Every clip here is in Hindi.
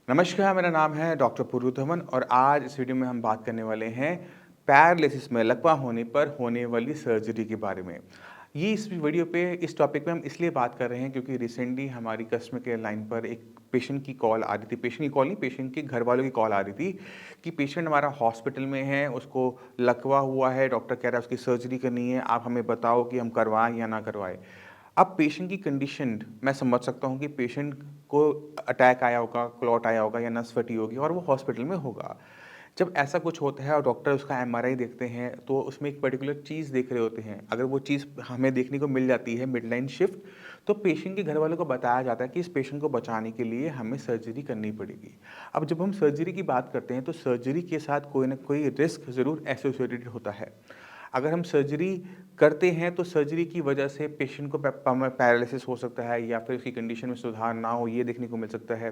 नमस्कार, मेरा नाम है डॉक्टर पुरुधमन और आज इस वीडियो में हम बात करने वाले हैं पैरालिसिस में लकवा होने पर होने वाली सर्जरी के बारे में। ये इस वीडियो पे इस टॉपिक पे हम इसलिए बात कर रहे हैं क्योंकि रिसेंटली हमारी कस्टमर केयर लाइन पर एक पेशेंट की कॉल आ रही थी। पेशेंट की कॉल नहीं, पेशेंट के घर वालों की कॉल आ रही थी कि पेशेंट हमारा हॉस्पिटल में है, उसको लकवा हुआ है, डॉक्टर कह रहा है उसकी सर्जरी करनी है, आप हमें बताओ कि हम करवाएँ या ना करवाएँ। अब पेशेंट की कंडीशन मैं समझ सकता हूँ कि पेशेंट को अटैक आया होगा, क्लॉट आया होगा या नस फटी होगी और वो हॉस्पिटल में होगा। जब ऐसा कुछ होता है और डॉक्टर उसका एमआरआई देखते हैं तो उसमें एक पर्टिकुलर चीज़ देख रहे होते हैं। अगर वो चीज़ हमें देखने को मिल जाती है मिडलाइन शिफ्ट, तो पेशेंट के घर वालों को बताया जाता है कि इस पेशेंट को बचाने के लिए हमें सर्जरी करनी पड़ेगी। अब जब हम सर्जरी की बात करते हैं तो सर्जरी के साथ कोई ना कोई रिस्क ज़रूर एसोसिएटेड होता है। अगर हम सर्जरी करते हैं तो सर्जरी की वजह से पेशेंट को पैरालिसिस हो सकता है या फिर उसकी कंडीशन में सुधार ना हो, ये देखने को मिल सकता है।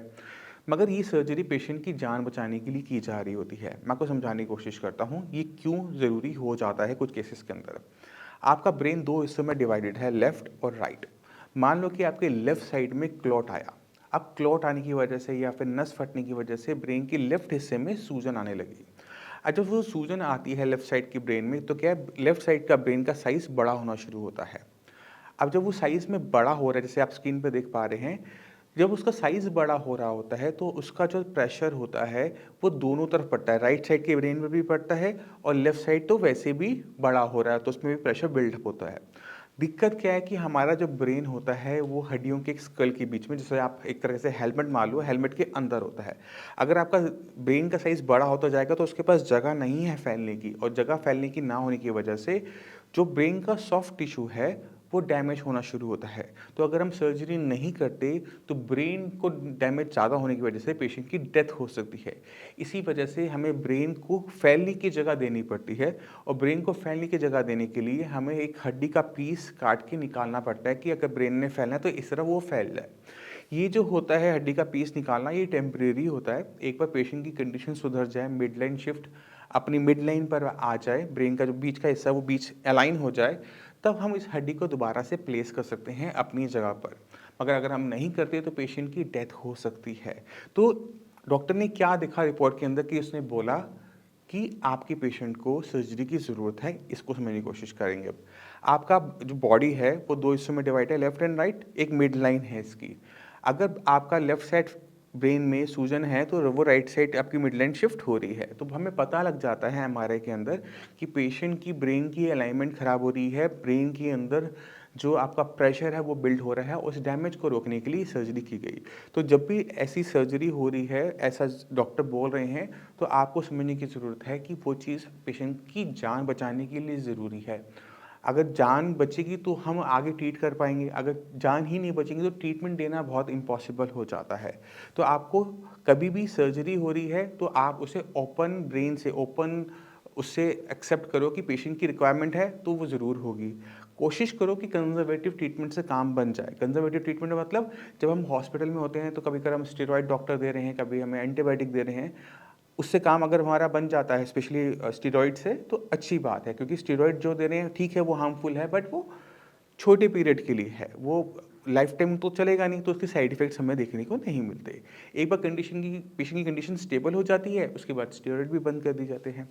मगर ये सर्जरी पेशेंट की जान बचाने के लिए की जा रही होती है। मैं आपको समझाने की कोशिश करता हूँ ये क्यों ज़रूरी हो जाता है कुछ केसेस के अंदर। आपका ब्रेन दो हिस्सों में डिवाइडेड है, लेफ्ट और राइट। मान लो कि आपके लेफ्ट साइड में क्लॉट आया। अब क्लॉट आने की वजह से या फिर नस फटने की वजह से ब्रेन के लेफ्ट हिस्से में सूजन आने लगी। जब वो सूजन आती है लेफ्ट साइड की ब्रेन में तो क्या है, लेफ्ट साइड का ब्रेन का साइज बड़ा होना शुरू होता है। अब जब वो साइज में बड़ा हो रहा है, जैसे आप स्क्रीन पे देख पा रहे हैं, जब उसका साइज बड़ा हो रहा होता है तो उसका जो प्रेशर होता है वो दोनों तरफ पड़ता है, राइट साइड के ब्रेन में भी पड़ता है और लेफ्ट साइड तो वैसे भी बड़ा हो रहा है तो उसमें भी प्रेशर बिल्डअप होता है। दिक्कत क्या है कि हमारा जो ब्रेन होता है वो हड्डियों के स्कल के बीच में, जैसे आप एक तरह से हेलमेट मान लो, हेलमेट के अंदर होता है। अगर आपका ब्रेन का साइज बड़ा होता जाएगा तो उसके पास जगह नहीं है फैलने की, और जगह फैलने की ना होने की वजह से जो ब्रेन का सॉफ्ट टिश्यू है वो डैमेज होना शुरू होता है। तो अगर हम सर्जरी नहीं करते तो ब्रेन को डैमेज ज़्यादा होने की वजह से पेशेंट की डेथ हो सकती है। इसी वजह से हमें ब्रेन को फैलने की जगह देनी पड़ती है, और ब्रेन को फैलने की जगह देने के लिए हमें एक हड्डी का पीस काट के निकालना पड़ता है कि अगर ब्रेन ने फैलना है तो इस तरह वो फैल जाए। ये जो होता है हड्डी का पीस निकालना, ये टेम्परेरी होता है। एक बार पेशेंट की कंडीशन सुधर जाए, मिड लाइन शिफ्ट अपनी मिड लाइन पर आ जाए, ब्रेन का जो बीच का हिस्सा है वो बीच अलाइन हो जाए, तब हम इस हड्डी को दोबारा से प्लेस कर सकते हैं अपनी जगह पर। मगर अगर हम नहीं करते तो पेशेंट की डेथ हो सकती है। तो डॉक्टर ने क्या देखा रिपोर्ट के अंदर कि उसने बोला कि आपके पेशेंट को सर्जरी की ज़रूरत है, इसको समझने की कोशिश करेंगे अब। आपका जो बॉडी है वो दो हिस्सों में डिवाइड है, लेफ्ट एंड राइट, एक मिड लाइन है इसकी। अगर आपका लेफ्ट साइड ब्रेन में सूजन है तो वो राइट साइड आपकी मिड लाइन शिफ्ट हो रही है, तो हमें पता लग जाता है एमआरआई के अंदर कि पेशेंट की ब्रेन की अलाइनमेंट खराब हो रही है, ब्रेन के अंदर जो आपका प्रेशर है वो बिल्ड हो रहा है, उस डैमेज को रोकने के लिए सर्जरी की गई। तो जब भी ऐसी सर्जरी हो रही है, ऐसा डॉक्टर बोल रहे हैं, तो आपको समझने की ज़रूरत है कि वो चीज़ पेशेंट की जान बचाने के लिए ज़रूरी है। अगर जान बचेगी तो हम आगे ट्रीट कर पाएंगे, अगर जान ही नहीं बचेगी तो ट्रीटमेंट देना बहुत इम्पॉसिबल हो जाता है। तो आपको कभी भी सर्जरी हो रही है तो आप उसे ओपन ब्रेन से, ओपन उससे एक्सेप्ट करो कि पेशेंट की रिक्वायरमेंट है तो वो ज़रूर होगी। कोशिश करो कि कंजर्वेटिव ट्रीटमेंट से काम बन जाए। कंजर्वेटिव ट्रीटमेंट मतलब जब हम हॉस्पिटल में होते हैं तो कभी कभी हम स्टेरॉइड डॉक्टर दे रहे हैं, कभी हमें एंटीबायोटिक दे रहे हैं, उससे काम अगर हमारा बन जाता है स्पेशली स्टेरॉइड से, तो अच्छी बात है, क्योंकि स्टेरॉइड जो दे रहे हैं ठीक है वो हार्मफुल है, बट वो छोटे पीरियड के लिए है, वो लाइफ टाइम तो चलेगा नहीं, तो उसके साइड इफेक्ट्स हमें देखने को नहीं मिलते। एक बार कंडीशन की पेशेंट की कंडीशन स्टेबल हो जाती है उसके बाद स्टेरॉइड भी बंद कर दी जाते हैं।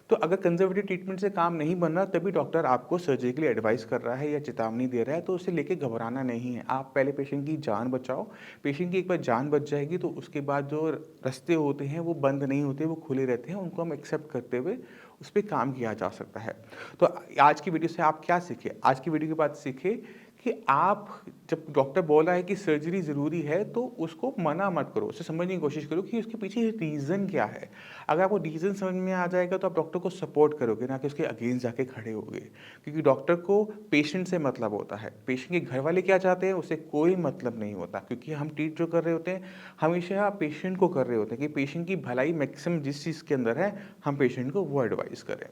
तो अगर कंजर्वेटिव ट्रीटमेंट से काम नहीं बन रहा तभी डॉक्टर आपको सर्जरी के लिए एडवाइस कर रहा है या चेतावनी दे रहा है, तो उसे लेके घबराना नहीं है। आप पहले पेशेंट की जान बचाओ। पेशेंट की एक बार जान बच जाएगी तो उसके बाद जो रास्ते होते हैं वो बंद नहीं होते, वो खुले रहते हैं, उनको हम एक्सेप्ट करते हुए उस पर काम किया जा सकता है। तो आज की वीडियो से आप क्या सीखे? आज की वीडियो के बाद सीखे कि आप जब डॉक्टर बोल रहा है कि सर्जरी ज़रूरी है तो उसको मना मत करो, उसे समझने की कोशिश करो कि उसके पीछे रीज़न क्या है। अगर आपको रीज़न समझ में आ जाएगा तो आप डॉक्टर को सपोर्ट करोगे, ना कि उसके अगेंस्ट जाके खड़े होगे। क्योंकि डॉक्टर को पेशेंट से मतलब होता है, पेशेंट के घर वाले क्या चाहते हैं उससे कोई मतलब नहीं होता, क्योंकि हम ट्रीट जो कर रहे होते हैं हमेशा पेशेंट को कर रहे होते हैं कि पेशेंट की भलाई मैक्सिमम जिस चीज़ के अंदर है हम पेशेंट को वो एडवाइस करें।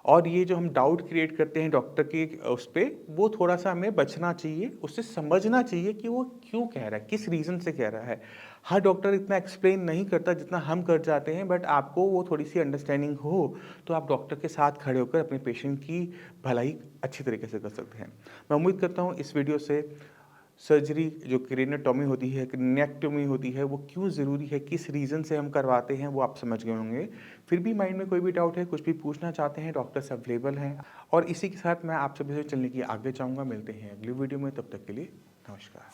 और ये जो हम डाउट क्रिएट करते हैं डॉक्टर की उस पे, वो थोड़ा-सा हमें बचना चाहिए, उससे समझना चाहिए कि वो क्यों कह रहा है, किस रीज़न से कह रहा है। हर डॉक्टर इतना एक्सप्लेन नहीं करता जितना हम कर जाते हैं, बट आपको वो थोड़ी-सी अंडरस्टैंडिंग हो, तो आप डॉक्टर के साथ खड़े होकर अपने पेशेंट की भलाई अच्छी तरीके से कर सकते हैं। मैं उम्मीद करता हूँ इस वीडियो से सर्जरी जो क्रेनियोटॉमी होती है, क्रेनिएक्टोमी होती है, वो क्यों ज़रूरी है, किस रीज़न से हम करवाते हैं, वो आप समझ गए होंगे। फिर भी माइंड में कोई भी डाउट है, कुछ भी पूछना चाहते हैं, डॉक्टर्स अवेलेबल हैं। और इसी के साथ मैं आप सभी से चलने की आगे चाहूँगा। मिलते हैं अगली वीडियो में, तब तक के लिए नमस्कार।